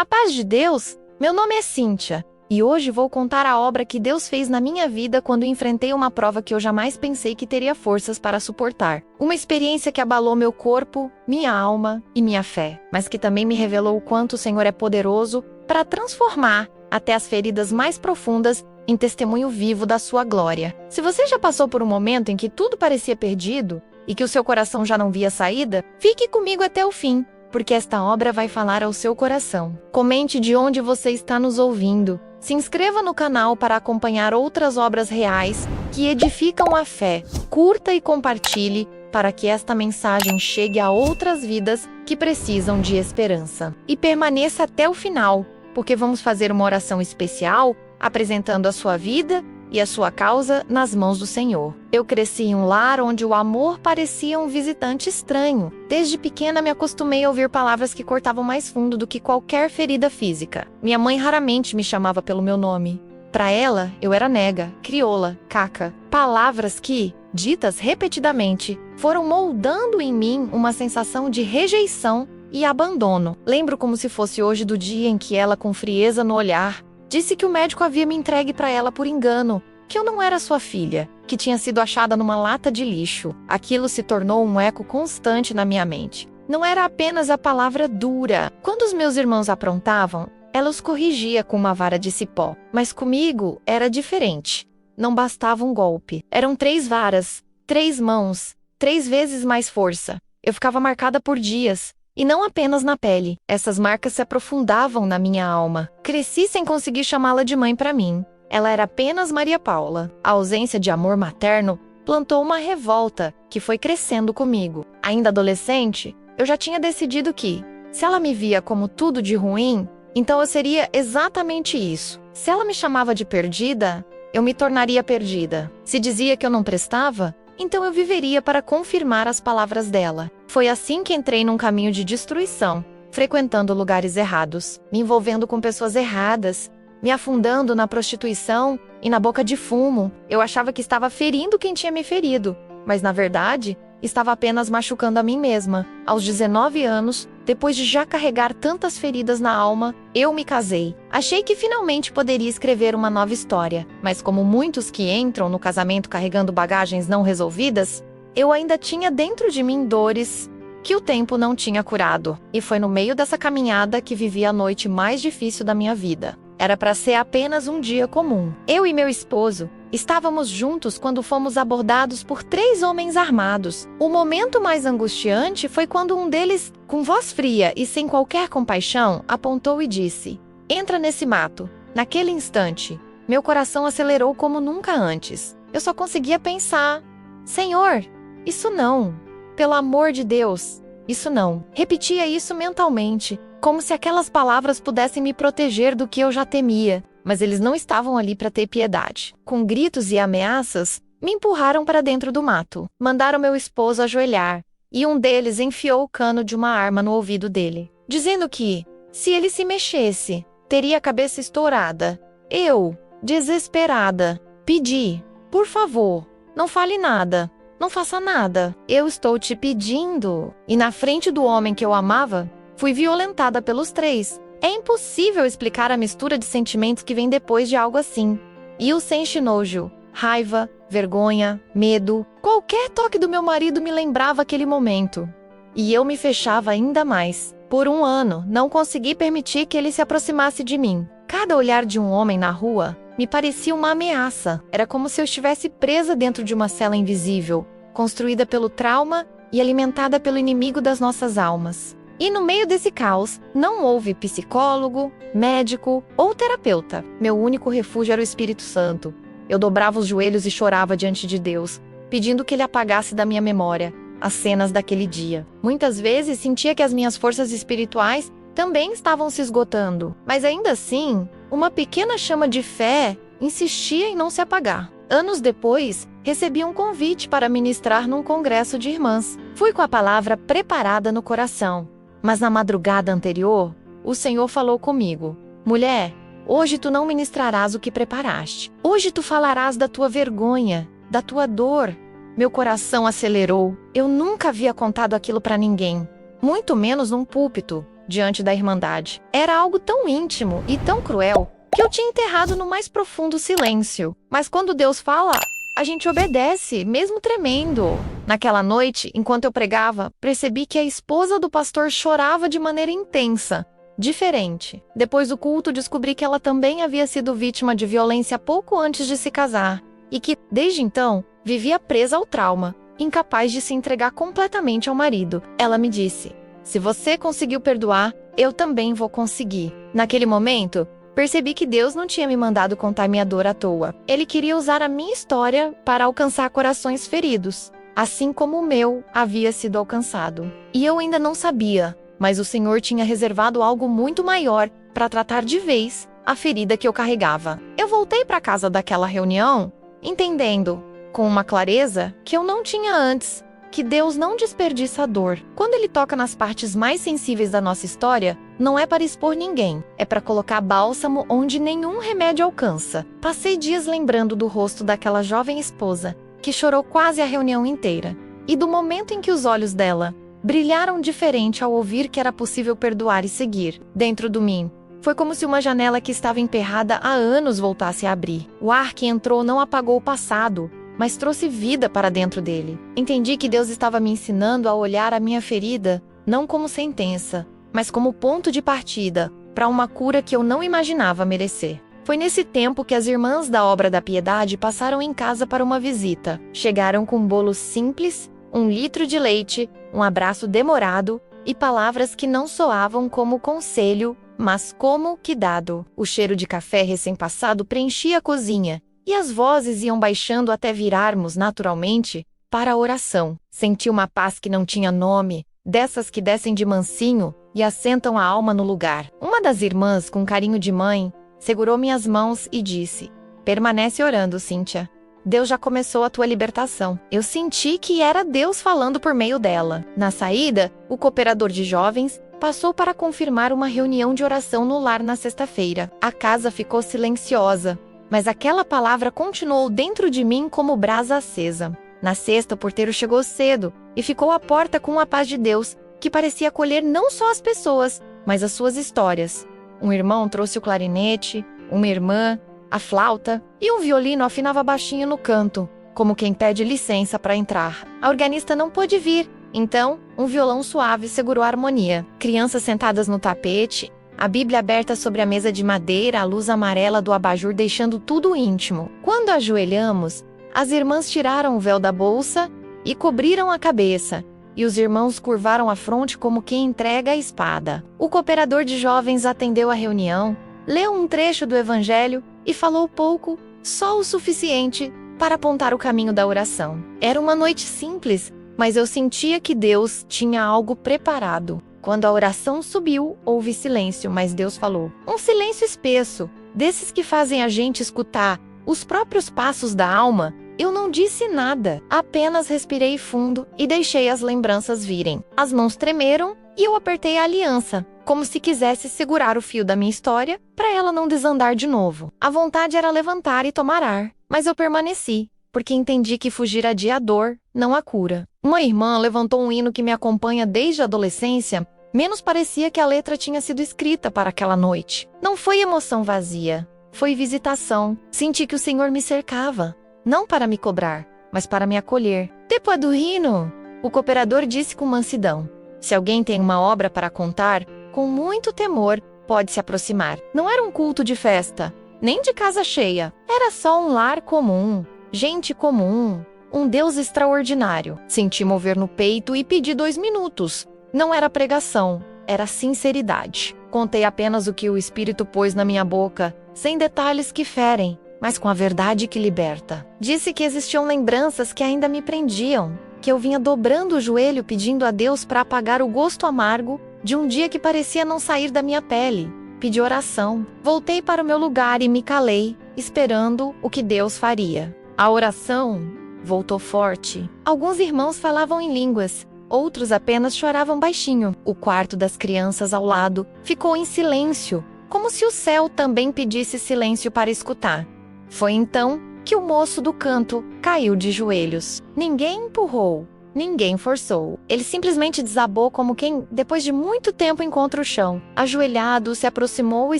A paz de Deus, meu nome é Cíntia, e hoje vou contar a obra que Deus fez na minha vida quando enfrentei uma prova que eu jamais pensei que teria forças para suportar. Uma experiência que abalou meu corpo, minha alma e minha fé, mas que também me revelou o quanto o Senhor é poderoso para transformar até as feridas mais profundas em testemunho vivo da sua glória. Se você já passou por um momento em que tudo parecia perdido e que o seu coração já não via saída, fique comigo até o fim, porque esta obra vai falar ao seu coração. Comente de onde você está nos ouvindo. Se inscreva no canal para acompanhar outras obras reais que edificam a fé. Curta e compartilhe para que esta mensagem chegue a outras vidas que precisam de esperança. E permaneça até o final, porque vamos fazer uma oração especial apresentando a sua vida e a sua causa nas mãos do Senhor. Eu cresci em um lar onde o amor parecia um visitante estranho. Desde pequena me acostumei a ouvir palavras que cortavam mais fundo do que qualquer ferida física. Minha mãe raramente me chamava pelo meu nome. Para ela, eu era nega, crioula, caca. Palavras que, ditas repetidamente, foram moldando em mim uma sensação de rejeição e abandono. Lembro como se fosse hoje do dia em que ela, com frieza no olhar, disse que o médico havia me entregue para ela por engano, que eu não era sua filha, que tinha sido achada numa lata de lixo. Aquilo se tornou um eco constante na minha mente. Não era apenas a palavra dura. Quando os meus irmãos aprontavam, ela os corrigia com uma vara de cipó. Mas comigo era diferente. Não bastava um golpe. Eram 3 varas, 3 mãos, 3 vezes mais força. Eu ficava marcada por dias. E não apenas na pele, essas marcas se aprofundavam na minha alma. Cresci sem conseguir chamá-la de mãe para mim. Ela era apenas Maria Paula. A ausência de amor materno plantou uma revolta que foi crescendo comigo. Ainda adolescente, eu já tinha decidido que, se ela me via como tudo de ruim, então eu seria exatamente isso. Se ela me chamava de perdida, eu me tornaria perdida. Se dizia que eu não prestava, então eu viveria para confirmar as palavras dela. Foi assim que entrei num caminho de destruição, frequentando lugares errados, me envolvendo com pessoas erradas, me afundando na prostituição e na boca de fumo. Eu achava que estava ferindo quem tinha me ferido, mas na verdade, estava apenas machucando a mim mesma. Aos 19 anos, depois de já carregar tantas feridas na alma, eu me casei. Achei que finalmente poderia escrever uma nova história, mas como muitos que entram no casamento carregando bagagens não resolvidas, eu ainda tinha dentro de mim dores que o tempo não tinha curado. E foi no meio dessa caminhada que vivi a noite mais difícil da minha vida. Era para ser apenas um dia comum. Eu e meu esposo estávamos juntos quando fomos abordados por 3 homens armados. O momento mais angustiante foi quando um deles, com voz fria e sem qualquer compaixão, apontou e disse: "Entra nesse mato." Naquele instante, meu coração acelerou como nunca antes. Eu só conseguia pensar: "Senhor, isso não. Pelo amor de Deus, isso não." Repetia isso mentalmente, como se aquelas palavras pudessem me proteger do que eu já temia. Mas eles não estavam ali para ter piedade. Com gritos e ameaças, me empurraram para dentro do mato. Mandaram meu esposo ajoelhar, e um deles enfiou o cano de uma arma no ouvido dele, dizendo que, se ele se mexesse, teria a cabeça estourada. Eu, desesperada, pedi: "Por favor, não fale nada. Não faça nada. Eu estou te pedindo." E na frente do homem que eu amava, fui violentada pelos 3. É impossível explicar a mistura de sentimentos que vem depois de algo assim. E o sente nojo, raiva, vergonha, medo. Qualquer toque do meu marido me lembrava aquele momento. E eu me fechava ainda mais. Por 1 ano, não consegui permitir que ele se aproximasse de mim. Cada olhar de um homem na rua me parecia uma ameaça. Era como se eu estivesse presa dentro de uma cela invisível, construída pelo trauma e alimentada pelo inimigo das nossas almas. E no meio desse caos, não houve psicólogo, médico ou terapeuta. Meu único refúgio era o Espírito Santo. Eu dobrava os joelhos e chorava diante de Deus, pedindo que Ele apagasse da minha memória as cenas daquele dia. Muitas vezes sentia que as minhas forças espirituais também estavam se esgotando, mas ainda assim, uma pequena chama de fé insistia em não se apagar. Anos depois, recebi um convite para ministrar num congresso de irmãs. Fui com a palavra preparada no coração. Mas na madrugada anterior, o Senhor falou comigo: "Mulher, hoje tu não ministrarás o que preparaste. Hoje tu falarás da tua vergonha, da tua dor." Meu coração acelerou. Eu nunca havia contado aquilo para ninguém, muito menos num púlpito. diante da Irmandade. Era algo tão íntimo e tão cruel que eu tinha enterrado no mais profundo silêncio. Mas quando Deus fala, a gente obedece, mesmo tremendo. Naquela noite, enquanto eu pregava, percebi que a esposa do pastor chorava de maneira intensa, diferente. Depois do culto, descobri que ela também havia sido vítima de violência pouco antes de se casar e que, desde então, vivia presa ao trauma, incapaz de se entregar completamente ao marido. Ela me disse: "Se você conseguiu perdoar, eu também vou conseguir." Naquele momento, percebi que Deus não tinha me mandado contar minha dor à toa. Ele queria usar a minha história para alcançar corações feridos, assim como o meu havia sido alcançado. E eu ainda não sabia, mas o Senhor tinha reservado algo muito maior para tratar de vez a ferida que eu carregava. Eu voltei para casa daquela reunião, entendendo, com uma clareza que eu não tinha antes, que Deus não desperdiça a dor. Quando Ele toca nas partes mais sensíveis da nossa história, não é para expor ninguém, é para colocar bálsamo onde nenhum remédio alcança. Passei dias lembrando do rosto daquela jovem esposa, que chorou quase a reunião inteira, e do momento em que os olhos dela brilharam diferente ao ouvir que era possível perdoar e seguir. Dentro de mim, foi como se uma janela que estava emperrada há anos voltasse a abrir. O ar que entrou não apagou o passado, mas trouxe vida para dentro dele. Entendi que Deus estava me ensinando a olhar a minha ferida, não como sentença, mas como ponto de partida para uma cura que eu não imaginava merecer. Foi nesse tempo que as irmãs da Obra da Piedade passaram em casa para uma visita. Chegaram com um bolo simples, 1 litro de leite, um abraço demorado e palavras que não soavam como conselho, mas como cuidado. O cheiro de café recém-passado preenchia a cozinha, e as vozes iam baixando até virarmos, naturalmente, para a oração. Senti uma paz que não tinha nome, dessas que descem de mansinho e assentam a alma no lugar. Uma das irmãs, com carinho de mãe, segurou minhas mãos e disse: "Permanece orando, Cíntia. Deus já começou a tua libertação." Eu senti que era Deus falando por meio dela. Na saída, o cooperador de jovens passou para confirmar uma reunião de oração no lar na sexta-feira. A casa ficou silenciosa, mas aquela palavra continuou dentro de mim como brasa acesa. Na sexta, o porteiro chegou cedo e ficou à porta com a paz de Deus, que parecia acolher não só as pessoas, mas as suas histórias. Um irmão trouxe o clarinete, uma irmã a flauta, e um violino afinava baixinho no canto, como quem pede licença para entrar. A organista não pôde vir, então um violão suave segurou a harmonia. Crianças sentadas no tapete, a Bíblia aberta sobre a mesa de madeira, a luz amarela do abajur deixando tudo íntimo. Quando ajoelhamos, as irmãs tiraram o véu da bolsa e cobriram a cabeça, e os irmãos curvaram a fronte como quem entrega a espada. O cooperador de jovens atendeu a reunião, leu um trecho do Evangelho e falou pouco, só o suficiente para apontar o caminho da oração. Era uma noite simples, mas eu sentia que Deus tinha algo preparado. Quando a oração subiu, houve silêncio, mas Deus falou. Um silêncio espesso, desses que fazem a gente escutar os próprios passos da alma. Eu não disse nada, apenas respirei fundo e deixei as lembranças virem. As mãos tremeram e eu apertei a aliança, como se quisesse segurar o fio da minha história para ela não desandar de novo. A vontade era levantar e tomar ar, mas eu permaneci, porque entendi que fugir adia a dor, não a cura. Uma irmã levantou um hino que me acompanha desde a adolescência, menos parecia que a letra tinha sido escrita para aquela noite. Não foi emoção vazia, foi visitação. Senti que o Senhor me cercava, não para me cobrar, mas para me acolher. "Depois do hino", o cooperador disse com mansidão. "Se alguém tem uma obra para contar, com muito temor, pode se aproximar." Não era um culto de festa, nem de casa cheia. Era só um lar comum, gente comum, um Deus extraordinário. Senti mover no peito e pedi 2 minutos. Não era pregação, era sinceridade. Contei apenas o que o Espírito pôs na minha boca, sem detalhes que ferem, mas com a verdade que liberta. Disse que existiam lembranças que ainda me prendiam, que eu vinha dobrando o joelho pedindo a Deus para apagar o gosto amargo de um dia que parecia não sair da minha pele. Pedi oração. Voltei para o meu lugar e me calei, esperando o que Deus faria. A oração voltou forte. Alguns irmãos falavam em línguas, outros apenas choravam baixinho. O quarto das crianças ao lado ficou em silêncio, como se o céu também pedisse silêncio para escutar. Foi então que o moço do canto caiu de joelhos. Ninguém empurrou, Ninguém forçou. Ele simplesmente desabou como quem, depois de muito tempo, encontra o chão. Ajoelhado, se aproximou e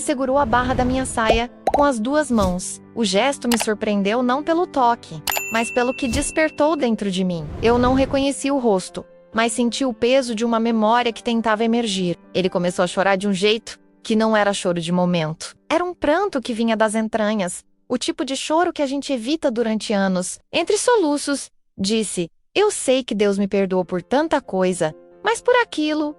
segurou a barra da minha saia com as duas mãos. O gesto me surpreendeu não pelo toque, mas pelo que despertou dentro de mim. Eu não reconheci o rosto, mas senti o peso de uma memória que tentava emergir. Ele começou a chorar de um jeito que não era choro de momento. Era um pranto que vinha das entranhas, o tipo de choro que a gente evita durante anos. Entre soluços, disse: "Eu sei que Deus me perdoou por tanta coisa, mas por aquilo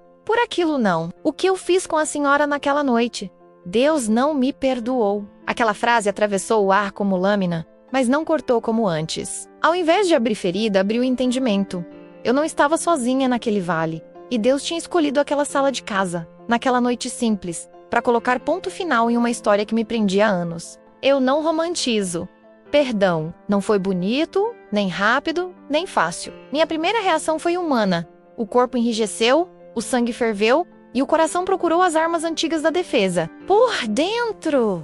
não. O que eu fiz com a senhora naquela noite? Deus não me perdoou." Aquela frase atravessou o ar como lâmina, mas não cortou como antes. Ao invés de abrir ferida, abriu entendimento. Eu não estava sozinha naquele vale, e Deus tinha escolhido aquela sala de casa, naquela noite simples, para colocar ponto final em uma história que me prendia há anos. Eu não romantizo. Perdão, não foi bonito, nem rápido, nem fácil. Minha primeira reação foi humana. O corpo enrijeceu, o sangue ferveu e o coração procurou as armas antigas da defesa. "Por dentro!"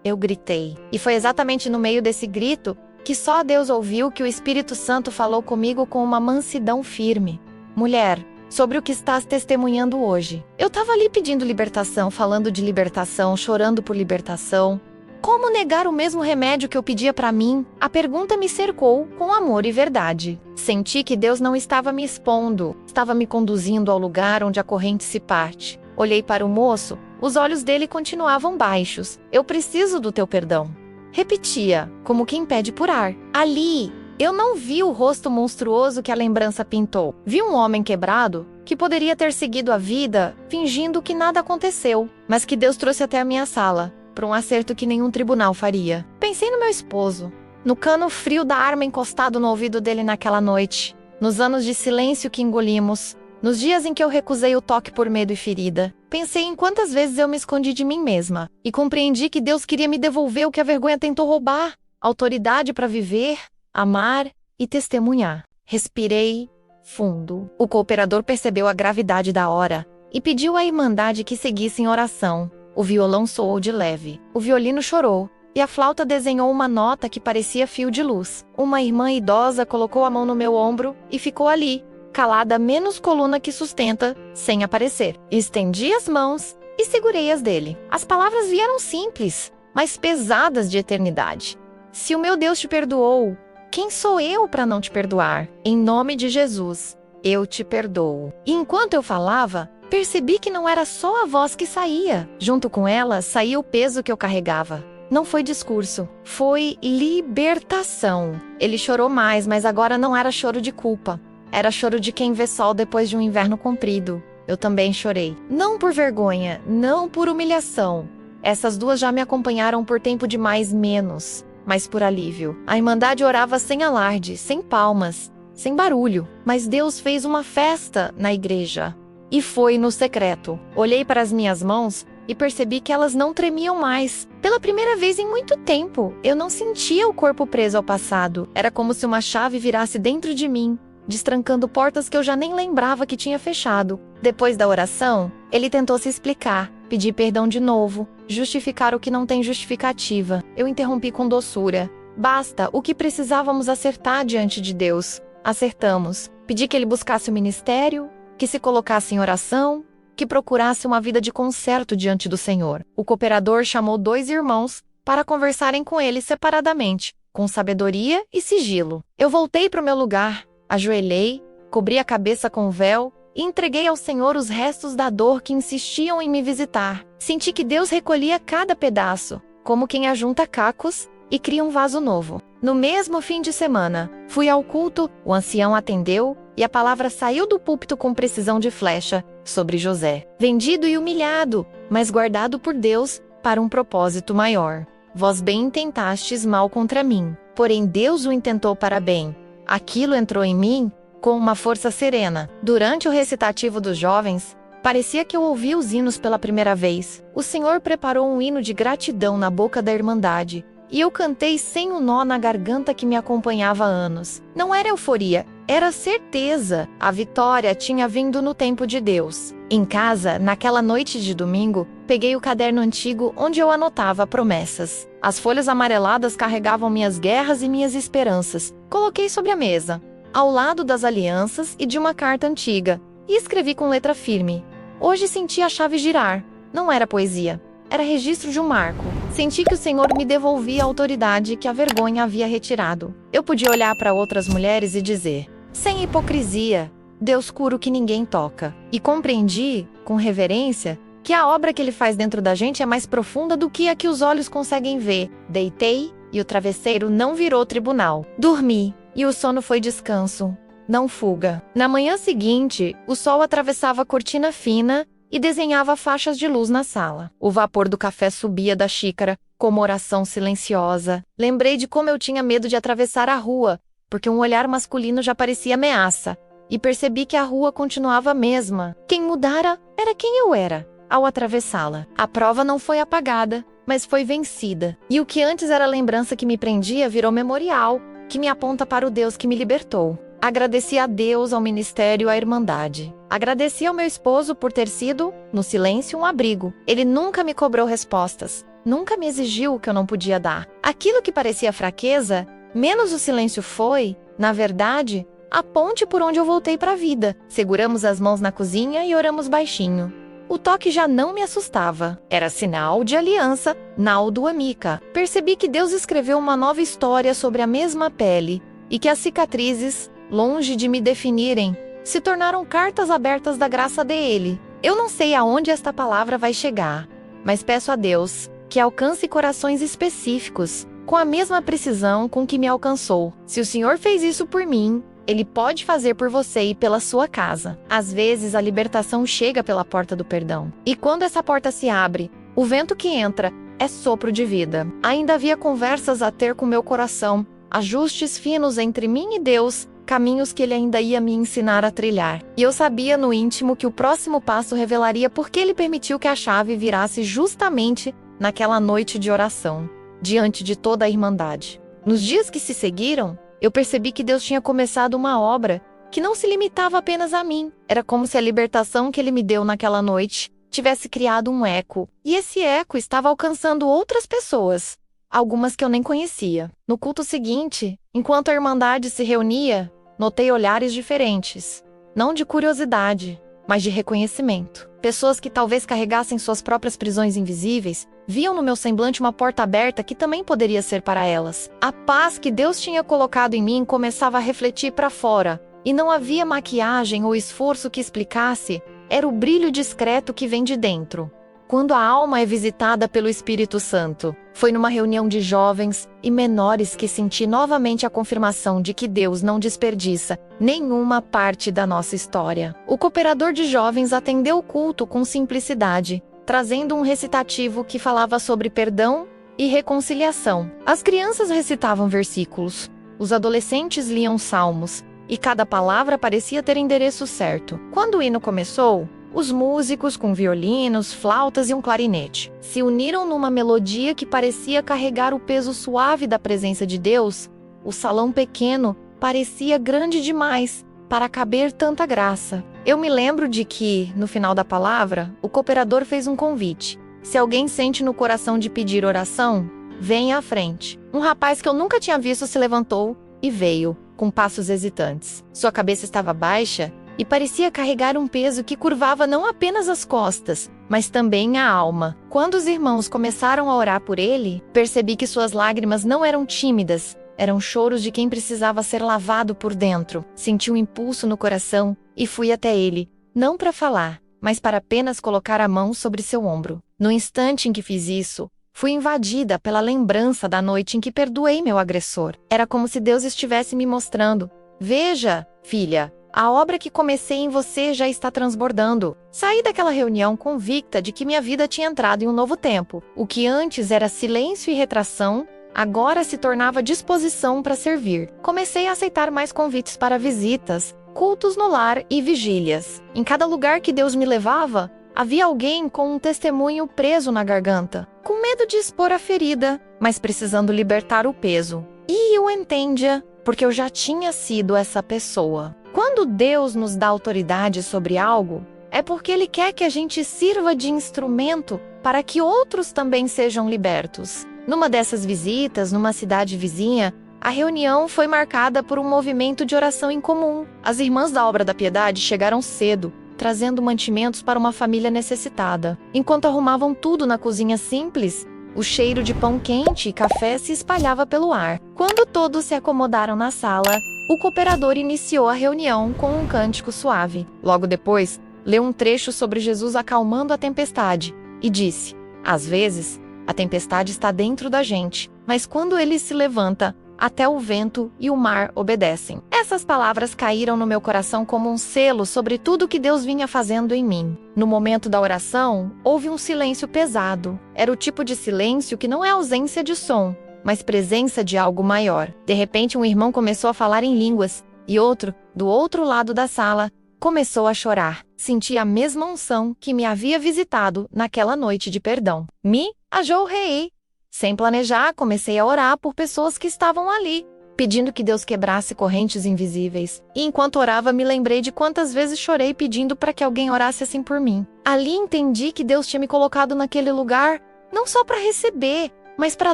eu gritei. E foi exatamente no meio desse grito que só Deus ouviu que o Espírito Santo falou comigo com uma mansidão firme. "Mulher, sobre o que estás testemunhando hoje." Eu estava ali pedindo libertação, falando de libertação, chorando por libertação. Como negar o mesmo remédio que eu pedia para mim? A pergunta me cercou com amor e verdade. Senti que Deus não estava me expondo, estava me conduzindo ao lugar onde a corrente se parte. Olhei para o moço, os olhos dele continuavam baixos. "Eu preciso do teu perdão." Repetia, como quem pede por ar. Ali, eu não vi o rosto monstruoso que a lembrança pintou. Vi um homem quebrado, que poderia ter seguido a vida, fingindo que nada aconteceu, mas que Deus trouxe até a minha sala, para um acerto que nenhum tribunal faria. Pensei no meu esposo, no cano frio da arma encostado no ouvido dele naquela noite, nos anos de silêncio que engolimos, nos dias em que eu recusei o toque por medo e ferida. Pensei em quantas vezes eu me escondi de mim mesma, e compreendi que Deus queria me devolver o que a vergonha tentou roubar: autoridade para viver, amar e testemunhar. Respirei fundo. O cooperador percebeu a gravidade da hora e pediu à Irmandade que seguisse em oração. O violão soou de leve, o violino chorou, e a flauta desenhou uma nota que parecia fio de luz. Uma irmã idosa colocou a mão no meu ombro e ficou ali, calada menos coluna que sustenta, sem aparecer. Estendi as mãos e segurei as dele. As palavras vieram simples, mas pesadas de eternidade. "Se o meu Deus te perdoou, quem sou eu para não te perdoar? Em nome de Jesus, eu te perdoo." E enquanto eu falava, percebi que não era só a voz que saía. Junto com ela, saía o peso que eu carregava. Não foi discurso, foi libertação. Ele chorou mais, mas agora não era choro de culpa. Era choro de quem vê sol depois de um inverno comprido. Eu também chorei. Não por vergonha, não por humilhação. Essas duas já me acompanharam por tempo demais menos, mas por alívio. A Irmandade orava sem alarde, sem palmas, sem barulho. Mas Deus fez uma festa na igreja. E foi no secreto. Olhei para as minhas mãos e percebi que elas não tremiam mais. Pela primeira vez em muito tempo, eu não sentia o corpo preso ao passado. Era como se uma chave virasse dentro de mim, destrancando portas que eu já nem lembrava que tinha fechado. Depois da oração, ele tentou se explicar, pedir perdão de novo, justificar o que não tem justificativa. Eu interrompi com doçura. "Basta, o que precisávamos acertar diante de Deus. Acertamos." Pedi que ele buscasse o ministério, que se colocasse em oração, que procurasse uma vida de conserto diante do Senhor. O cooperador chamou 2 irmãos para conversarem com ele separadamente, com sabedoria e sigilo. Eu voltei para o meu lugar, ajoelhei, cobri a cabeça com o véu e entreguei ao Senhor os restos da dor que insistiam em me visitar. Senti que Deus recolhia cada pedaço, como quem ajunta cacos e cria um vaso novo. No mesmo fim de semana, fui ao culto, o ancião atendeu e a palavra saiu do púlpito com precisão de flecha sobre José. Vendido e humilhado, mas guardado por Deus para um propósito maior. "Vós bem intentastes mal contra mim, porém Deus o intentou para bem." Aquilo entrou em mim com uma força serena. Durante o recitativo dos jovens, parecia que eu ouvi os hinos pela primeira vez. O Senhor preparou um hino de gratidão na boca da Irmandade, e eu cantei sem um nó na garganta que me acompanhava há anos. Não era euforia, era certeza. A vitória tinha vindo no tempo de Deus. Em casa, naquela noite de domingo, peguei o caderno antigo onde eu anotava promessas. As folhas amareladas carregavam minhas guerras e minhas esperanças. Coloquei sobre a mesa. ao lado das alianças e de uma carta antiga, e escrevi com letra firme. Hoje senti a chave girar. Não era poesia. Era registro de um marco. Senti que o Senhor me devolvia a autoridade que a vergonha havia retirado. Eu podia olhar para outras mulheres e dizer, sem hipocrisia, Deus cura o que ninguém toca. E compreendi, com reverência, que a obra que Ele faz dentro da gente é mais profunda do que a que os olhos conseguem ver. Deitei, e o travesseiro não virou tribunal. Dormi, e o sono foi descanso, não fuga. Na manhã seguinte, o sol atravessava a cortina fina e desenhava faixas de luz na sala. O vapor do café subia da xícara, como oração silenciosa. Lembrei de como eu tinha medo de atravessar a rua, porque um olhar masculino já parecia ameaça, e percebi que a rua continuava a mesma. Quem mudara era quem eu era, ao atravessá-la. A prova não foi apagada, mas foi vencida. E o que antes era lembrança que me prendia virou memorial, que me aponta para o Deus que me libertou. Agradeci a Deus, ao ministério, à irmandade. Agradeci ao meu esposo por ter sido, no silêncio, um abrigo. Ele nunca me cobrou respostas, nunca me exigiu o que eu não podia dar. Aquilo que parecia fraqueza, menos o silêncio foi, na verdade, a ponte por onde eu voltei para a vida. Seguramos as mãos na cozinha e oramos baixinho. O toque já não me assustava. Era sinal de aliança, Naldo amica. Percebi que Deus escreveu uma nova história sobre a mesma pele e que as cicatrizes, longe de me definirem, se tornaram cartas abertas da graça dele. Eu não sei aonde esta palavra vai chegar, mas peço a Deus que alcance corações específicos, com a mesma precisão com que me alcançou. Se o Senhor fez isso por mim, Ele pode fazer por você e pela sua casa. Às vezes, a libertação chega pela porta do perdão. E quando essa porta se abre, o vento que entra é sopro de vida. Ainda havia conversas a ter com meu coração, ajustes finos entre mim e Deus, caminhos que Ele ainda ia me ensinar a trilhar. E eu sabia no íntimo que o próximo passo revelaria por que Ele permitiu que a chave virasse justamente naquela noite de oração, diante de toda a irmandade. Nos dias que se seguiram, eu percebi que Deus tinha começado uma obra que não se limitava apenas a mim. Era como se a libertação que Ele me deu naquela noite tivesse criado um eco. E esse eco estava alcançando outras pessoas, algumas que eu nem conhecia. No culto seguinte, enquanto a irmandade se reunia, notei olhares diferentes. Não de curiosidade, mas de reconhecimento. Pessoas que talvez carregassem suas próprias prisões invisíveis, viam no meu semblante uma porta aberta que também poderia ser para elas. A paz que Deus tinha colocado em mim começava a refletir para fora, e não havia maquiagem ou esforço que explicasse, era o brilho discreto que vem de dentro. Quando a alma é visitada pelo Espírito Santo, foi numa reunião de jovens e menores que senti novamente a confirmação de que Deus não desperdiça nenhuma parte da nossa história. O cooperador de jovens atendeu o culto com simplicidade, trazendo um recitativo que falava sobre perdão e reconciliação. As crianças recitavam versículos, os adolescentes liam salmos, e cada palavra parecia ter endereço certo. Quando o hino começou, os músicos, com violinos, flautas e um clarinete, se uniram numa melodia que parecia carregar o peso suave da presença de Deus. O salão pequeno parecia grande demais para caber tanta graça. Eu me lembro de que, no final da palavra, o cooperador fez um convite. Se alguém sente no coração de pedir oração, venha à frente. Um rapaz que eu nunca tinha visto se levantou e veio, com passos hesitantes. Sua cabeça estava baixa e parecia carregar um peso que curvava não apenas as costas, mas também a alma. Quando os irmãos começaram a orar por ele, percebi que suas lágrimas não eram tímidas, eram choros de quem precisava ser lavado por dentro. Senti um impulso no coração e fui até ele, não para falar, mas para apenas colocar a mão sobre seu ombro. No instante em que fiz isso, fui invadida pela lembrança da noite em que perdoei meu agressor. Era como se Deus estivesse me mostrando: veja, filha, a obra que comecei em você já está transbordando. Saí daquela reunião convicta de que minha vida tinha entrado em um novo tempo. O que antes era silêncio e retração, agora se tornava disposição para servir. Comecei a aceitar mais convites para visitas, cultos no lar e vigílias. Em cada lugar que Deus me levava, havia alguém com um testemunho preso na garganta, com medo de expor a ferida, mas precisando libertar o peso. E eu entendia, porque eu já tinha sido essa pessoa. Quando Deus nos dá autoridade sobre algo, é porque Ele quer que a gente sirva de instrumento para que outros também sejam libertos. Numa dessas visitas, numa cidade vizinha, A reunião foi marcada por um movimento de oração em comum. As irmãs da Obra da Piedade chegaram cedo, trazendo mantimentos para uma família necessitada. Enquanto arrumavam tudo na cozinha simples, o cheiro de pão quente e café se espalhava pelo ar. Quando todos se acomodaram na sala, o cooperador iniciou a reunião com um cântico suave. Logo depois, leu um trecho sobre Jesus acalmando a tempestade e disse: às vezes, a tempestade está dentro da gente, mas quando ele se levanta, até o vento e o mar obedecem. Essas palavras caíram no meu coração como um selo sobre tudo que Deus vinha fazendo em mim. No momento da oração, houve um silêncio pesado. Era o tipo de silêncio que não é ausência de som, mas presença de algo maior. De repente, um irmão começou a falar em línguas, e outro, do outro lado da sala, começou a chorar. Senti a mesma unção que me havia visitado naquela noite de perdão. Me ajoelhei. Sem planejar, comecei a orar por pessoas que estavam ali, pedindo que Deus quebrasse correntes invisíveis. E enquanto orava, me lembrei de quantas vezes chorei pedindo para que alguém orasse assim por mim. Ali entendi que Deus tinha me colocado naquele lugar, não só para receber, mas para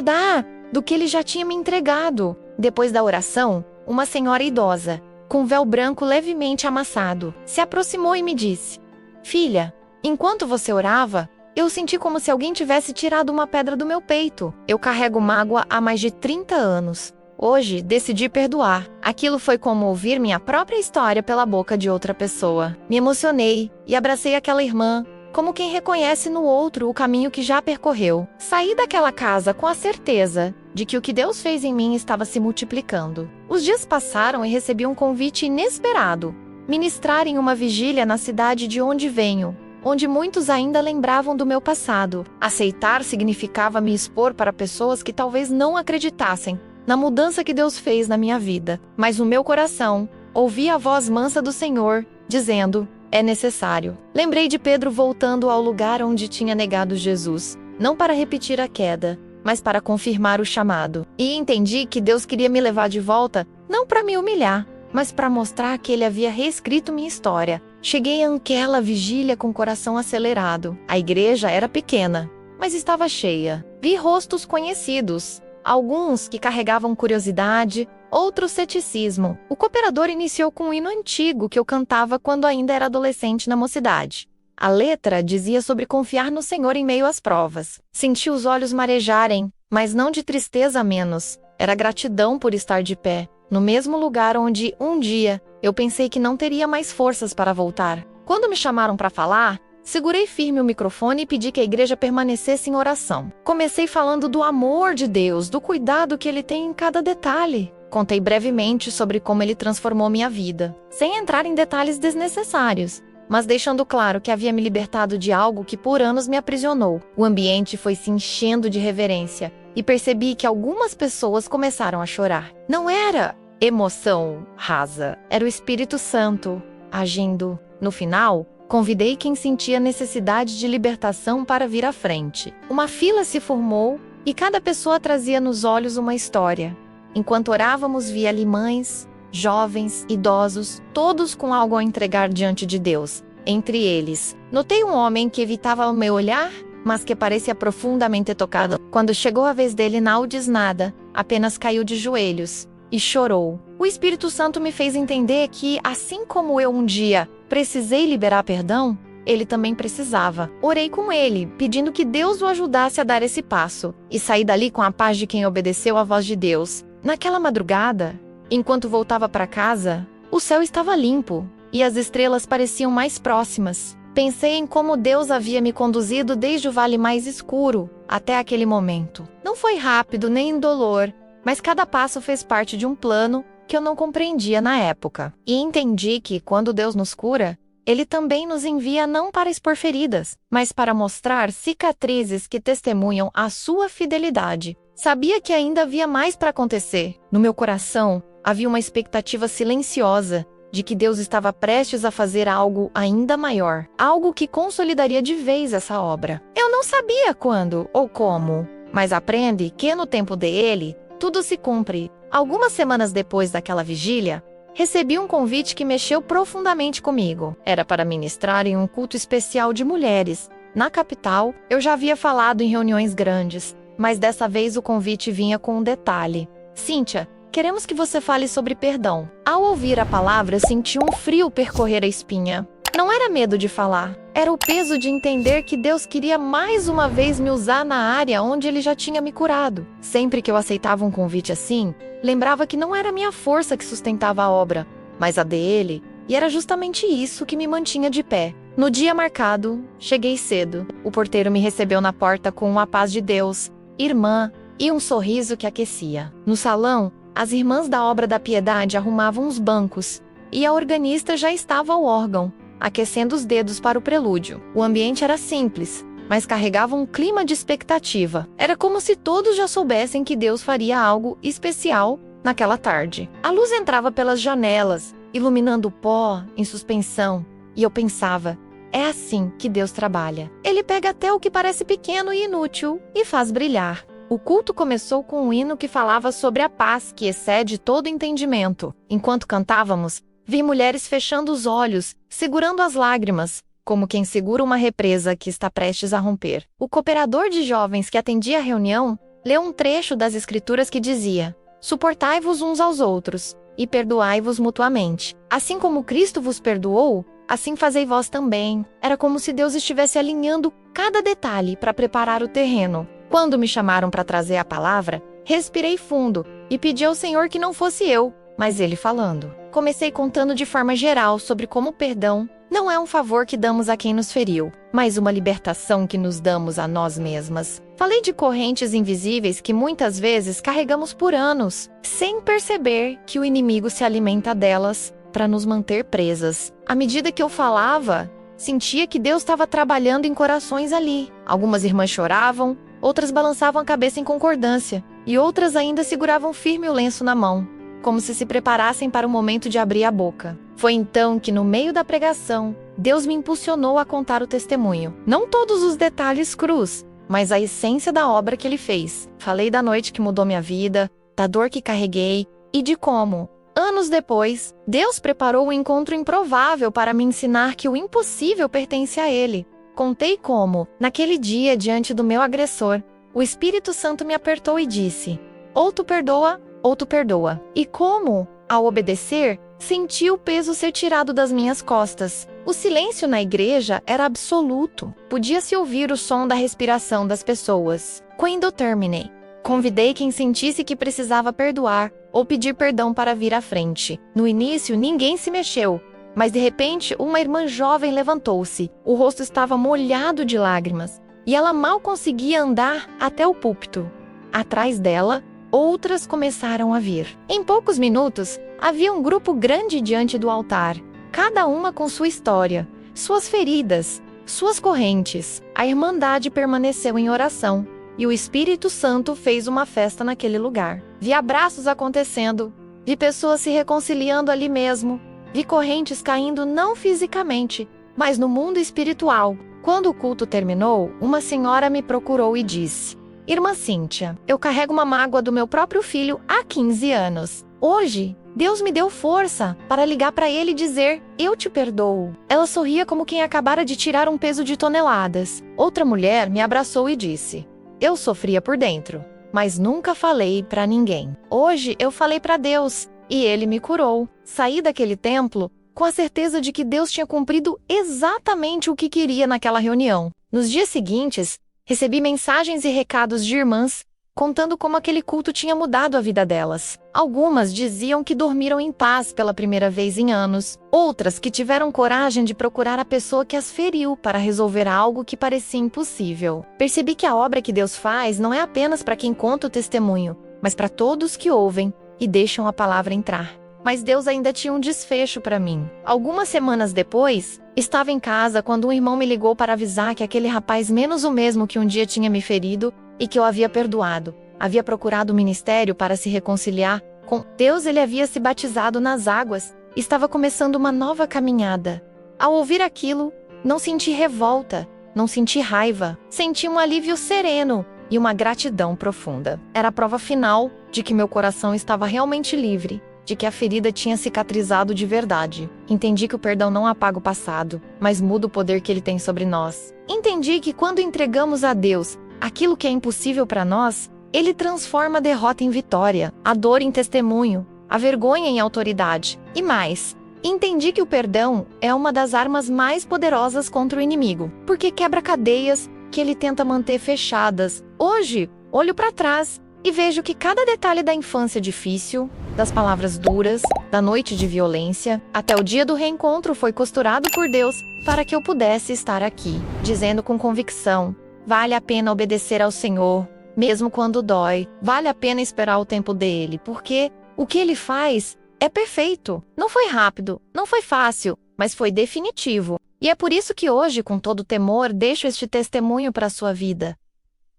dar do que Ele já tinha me entregado. Depois da oração, uma senhora idosa, com um véu branco levemente amassado, se aproximou e me disse: filha, enquanto você orava, eu senti como se alguém tivesse tirado uma pedra do meu peito. Eu carrego mágoa há mais de 30 anos. Hoje, decidi perdoar. Aquilo foi como ouvir minha própria história pela boca de outra pessoa. Me emocionei e abracei aquela irmã, como quem reconhece no outro o caminho que já percorreu. Saí daquela casa com a certeza de que o que Deus fez em mim estava se multiplicando. Os dias passaram e recebi um convite inesperado: ministrar em uma vigília na cidade de onde venho, onde muitos ainda lembravam do meu passado. Aceitar significava me expor para pessoas que talvez não acreditassem na mudança que Deus fez na minha vida. Mas no meu coração, ouvi a voz mansa do Senhor, dizendo: é necessário. Lembrei de Pedro voltando ao lugar onde tinha negado Jesus, não para repetir a queda, mas para confirmar o chamado. E entendi que Deus queria me levar de volta, não para me humilhar, mas para mostrar que Ele havia reescrito minha história. Cheguei àquela vigília com o coração acelerado. A igreja era pequena, mas estava cheia. Vi rostos conhecidos, alguns que carregavam curiosidade, outros ceticismo. O cooperador iniciou com um hino antigo que eu cantava quando ainda era adolescente na mocidade. A letra dizia sobre confiar no Senhor em meio às provas. Senti os olhos marejarem, mas não de tristeza menos. Era gratidão por estar de pé, no mesmo lugar onde, um dia, eu pensei que não teria mais forças para voltar. Quando me chamaram para falar, segurei firme o microfone e pedi que a igreja permanecesse em oração. Comecei falando do amor de Deus, do cuidado que Ele tem em cada detalhe. Contei brevemente sobre como Ele transformou minha vida, sem entrar em detalhes desnecessários, mas deixando claro que havia me libertado de algo que por anos me aprisionou. O ambiente foi se enchendo de reverência e percebi que algumas pessoas começaram a chorar. Não era emoção rasa, era o Espírito Santo agindo. No final, convidei quem sentia necessidade de libertação para vir à frente. Uma fila se formou e cada pessoa trazia nos olhos uma história. Enquanto orávamos, via ali mães, jovens, idosos, todos com algo a entregar diante de Deus. Entre eles, notei um homem que evitava o meu olhar, mas que parecia profundamente tocado. Quando chegou a vez dele, não disse nada, apenas caiu de joelhos e chorou. O Espírito Santo me fez entender que, assim como eu um dia precisei liberar perdão, ele também precisava. Orei com ele, pedindo que Deus o ajudasse a dar esse passo, e saí dali com a paz de quem obedeceu à voz de Deus. Naquela madrugada, enquanto voltava para casa, o céu estava limpo e as estrelas pareciam mais próximas. Pensei em como Deus havia me conduzido desde o vale mais escuro até aquele momento. Não foi rápido nem indolor, mas cada passo fez parte de um plano que eu não compreendia na época. E entendi que, quando Deus nos cura, Ele também nos envia não para expor feridas, mas para mostrar cicatrizes que testemunham a sua fidelidade. Sabia que ainda havia mais para acontecer. No meu coração, havia uma expectativa silenciosa de que Deus estava prestes a fazer algo ainda maior, algo que consolidaria de vez essa obra. Eu não sabia quando ou como, mas aprende que no tempo dele, tudo se cumpre. Algumas semanas depois daquela vigília, recebi um convite que mexeu profundamente comigo. Era para ministrar em um culto especial de mulheres. Na capital, eu já havia falado em reuniões grandes, mas dessa vez o convite vinha com um detalhe. Cíntia, queremos que você fale sobre perdão. Ao ouvir a palavra, senti um frio percorrer a espinha. Não era medo de falar, era o peso de entender que Deus queria mais uma vez me usar na área onde Ele já tinha me curado. Sempre que eu aceitava um convite assim, lembrava que não era minha força que sustentava a obra, mas a dele, e era justamente isso que me mantinha de pé. No dia marcado, cheguei cedo. O porteiro me recebeu na porta com uma paz de Deus, irmã, e um sorriso que aquecia. No salão, as irmãs da Obra da Piedade arrumavam os bancos, e a organista já estava ao órgão, aquecendo os dedos para o prelúdio. O ambiente era simples, mas carregava um clima de expectativa. Era como se todos já soubessem que Deus faria algo especial naquela tarde. A luz entrava pelas janelas, iluminando o pó em suspensão, e eu pensava, é assim que Deus trabalha. Ele pega até o que parece pequeno e inútil e faz brilhar. O culto começou com um hino que falava sobre a paz que excede todo entendimento. Enquanto cantávamos, vi mulheres fechando os olhos, segurando as lágrimas, como quem segura uma represa que está prestes a romper. O cooperador de jovens que atendia a reunião leu um trecho das Escrituras que dizia: suportai-vos uns aos outros, e perdoai-vos mutuamente. Assim como Cristo vos perdoou, assim fazei vós também. Era como se Deus estivesse alinhando cada detalhe para preparar o terreno. Quando me chamaram para trazer a palavra, respirei fundo e pedi ao Senhor que não fosse eu, mas Ele falando. Comecei contando de forma geral sobre como o perdão não é um favor que damos a quem nos feriu, mas uma libertação que nos damos a nós mesmas. Falei de correntes invisíveis que muitas vezes carregamos por anos, sem perceber que o inimigo se alimenta delas para nos manter presas. À medida que eu falava, sentia que Deus estava trabalhando em corações ali. Algumas irmãs choravam, outras balançavam a cabeça em concordância, e outras ainda seguravam firme o lenço na mão, como se preparassem para o momento de abrir a boca. Foi então que, no meio da pregação, Deus me impulsionou a contar o testemunho. Não todos os detalhes crus, mas a essência da obra que Ele fez. Falei da noite que mudou minha vida, da dor que carreguei e de como, anos depois, Deus preparou um encontro improvável para me ensinar que o impossível pertence a Ele. Contei como, naquele dia diante do meu agressor, o Espírito Santo me apertou e disse: ou tu perdoa, ou tu perdoa. E como, ao obedecer, senti o peso ser tirado das minhas costas. O silêncio na igreja era absoluto. Podia-se ouvir o som da respiração das pessoas. Quando terminei, convidei quem sentisse que precisava perdoar ou pedir perdão para vir à frente. No início, ninguém se mexeu, mas de repente, uma irmã jovem levantou-se. O rosto estava molhado de lágrimas, e ela mal conseguia andar até o púlpito. Atrás dela, outras começaram a vir. Em poucos minutos, havia um grupo grande diante do altar, cada uma com sua história, suas feridas, suas correntes. A Irmandade permaneceu em oração, e o Espírito Santo fez uma festa naquele lugar. Vi abraços acontecendo, vi pessoas se reconciliando ali mesmo, vi correntes caindo não fisicamente, mas no mundo espiritual. Quando o culto terminou, uma senhora me procurou e disse: Irmã Cíntia, eu carrego uma mágoa do meu próprio filho há 15 anos. Hoje, Deus me deu força para ligar para ele e dizer: eu te perdoo. Ela sorria como quem acabara de tirar um peso de toneladas. Outra mulher me abraçou e disse: eu sofria por dentro, mas nunca falei para ninguém. Hoje eu falei para Deus e Ele me curou. Saí daquele templo com a certeza de que Deus tinha cumprido exatamente o que queria naquela reunião. Nos dias seguintes, recebi mensagens e recados de irmãs contando como aquele culto tinha mudado a vida delas. Algumas diziam que dormiram em paz pela primeira vez em anos. Outras que tiveram coragem de procurar a pessoa que as feriu para resolver algo que parecia impossível. Percebi que a obra que Deus faz não é apenas para quem conta o testemunho, mas para todos que ouvem e deixam a palavra entrar. Mas Deus ainda tinha um desfecho para mim. Algumas semanas depois, estava em casa quando um irmão me ligou para avisar que aquele rapaz menos o mesmo que um dia tinha me ferido e que eu havia perdoado, havia procurado o ministério para se reconciliar com Deus. Ele havia se batizado nas águas e estava começando uma nova caminhada. Ao ouvir aquilo, não senti revolta, não senti raiva, senti um alívio sereno e uma gratidão profunda. Era a prova final de que meu coração estava realmente livre, de que a ferida tinha cicatrizado de verdade. Entendi que o perdão não apaga o passado, mas muda o poder que ele tem sobre nós. Entendi que quando entregamos a Deus aquilo que é impossível para nós, Ele transforma a derrota em vitória, a dor em testemunho, a vergonha em autoridade. E mais, entendi que o perdão é uma das armas mais poderosas contra o inimigo, porque quebra cadeias que ele tenta manter fechadas. Hoje, olho para trás e vejo que cada detalhe da infância difícil, das palavras duras, da noite de violência, até o dia do reencontro foi costurado por Deus para que eu pudesse estar aqui, dizendo com convicção: vale a pena obedecer ao Senhor, mesmo quando dói, vale a pena esperar o tempo dele, porque o que ele faz é perfeito. Não foi rápido, não foi fácil, mas foi definitivo. E é por isso que hoje, com todo temor, deixo este testemunho para a sua vida.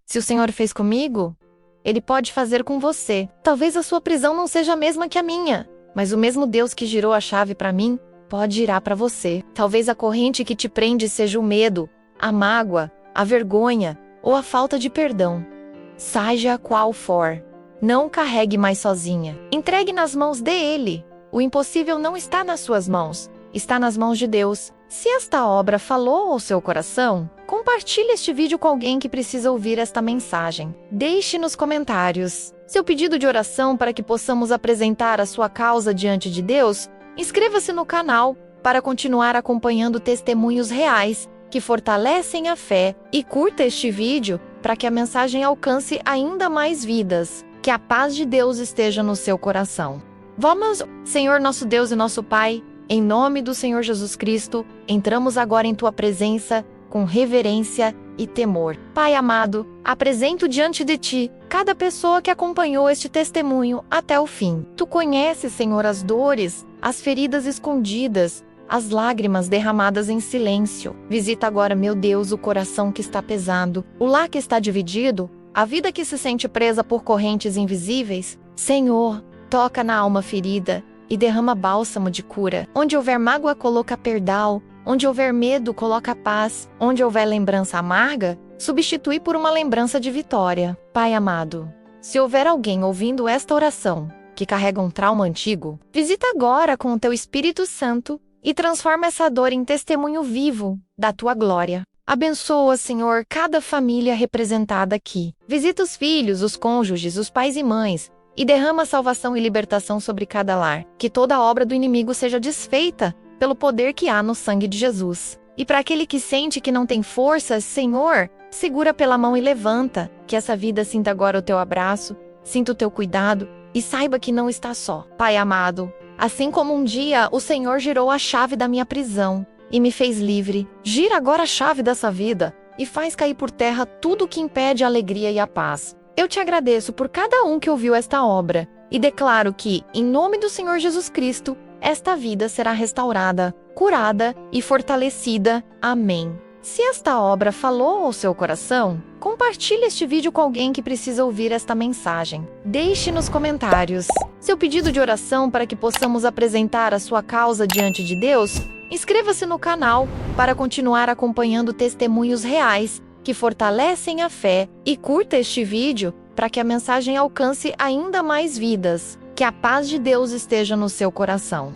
Se o Senhor fez comigo, Ele pode fazer com você. Talvez a sua prisão não seja a mesma que a minha, mas o mesmo Deus que girou a chave para mim, pode girar para você. Talvez a corrente que te prende seja o medo, a mágoa, a vergonha ou a falta de perdão. Seja qual for, não carregue mais sozinha. Entregue nas mãos dele. O impossível não está nas suas mãos, está nas mãos de Deus. Se esta obra falou ao seu coração, compartilhe este vídeo com alguém que precisa ouvir esta mensagem. Deixe nos comentários seu pedido de oração para que possamos apresentar a sua causa diante de Deus. Inscreva-se no canal para continuar acompanhando testemunhos reais que fortalecem a fé e curta este vídeo para que a mensagem alcance ainda mais vidas. Que a paz de Deus esteja no seu coração. Vamos, Senhor nosso Deus e nosso Pai, em nome do Senhor Jesus Cristo, entramos agora em Tua presença com reverência e temor. Pai amado, apresento diante de Ti cada pessoa que acompanhou este testemunho até o fim. Tu conheces, Senhor, as dores, as feridas escondidas, as lágrimas derramadas em silêncio. Visita agora, meu Deus, o coração que está pesado, o lar que está dividido, a vida que se sente presa por correntes invisíveis. Senhor, toca na alma ferida e derrama bálsamo de cura. Onde houver mágoa, coloca perdão. Onde houver medo, coloca paz. Onde houver lembrança amarga, substitui por uma lembrança de vitória. Pai amado, se houver alguém ouvindo esta oração que carrega um trauma antigo, visita agora com o Teu Espírito Santo e transforma essa dor em testemunho vivo da Tua glória. Abençoa, Senhor, cada família representada aqui. Visita os filhos, os cônjuges, os pais e mães, e derrama salvação e libertação sobre cada lar. Que toda obra do inimigo seja desfeita pelo poder que há no sangue de Jesus. E para aquele que sente que não tem forças, Senhor, segura pela mão e levanta. Que essa vida sinta agora o Teu abraço, sinta o Teu cuidado e saiba que não está só. Pai amado, assim como um dia o Senhor girou a chave da minha prisão e me fez livre, gira agora a chave dessa vida e faz cair por terra tudo que impede a alegria e a paz. Eu Te agradeço por cada um que ouviu esta obra e declaro que, em nome do Senhor Jesus Cristo, esta vida será restaurada, curada e fortalecida. Amém. Se esta obra falou ao seu coração, compartilhe este vídeo com alguém que precisa ouvir esta mensagem. Deixe nos comentários seu pedido de oração para que possamos apresentar a sua causa diante de Deus. Inscreva-se no canal para continuar acompanhando testemunhos reais que fortalecem a fé e curta este vídeo para que a mensagem alcance ainda mais vidas. Que a paz de Deus esteja no seu coração.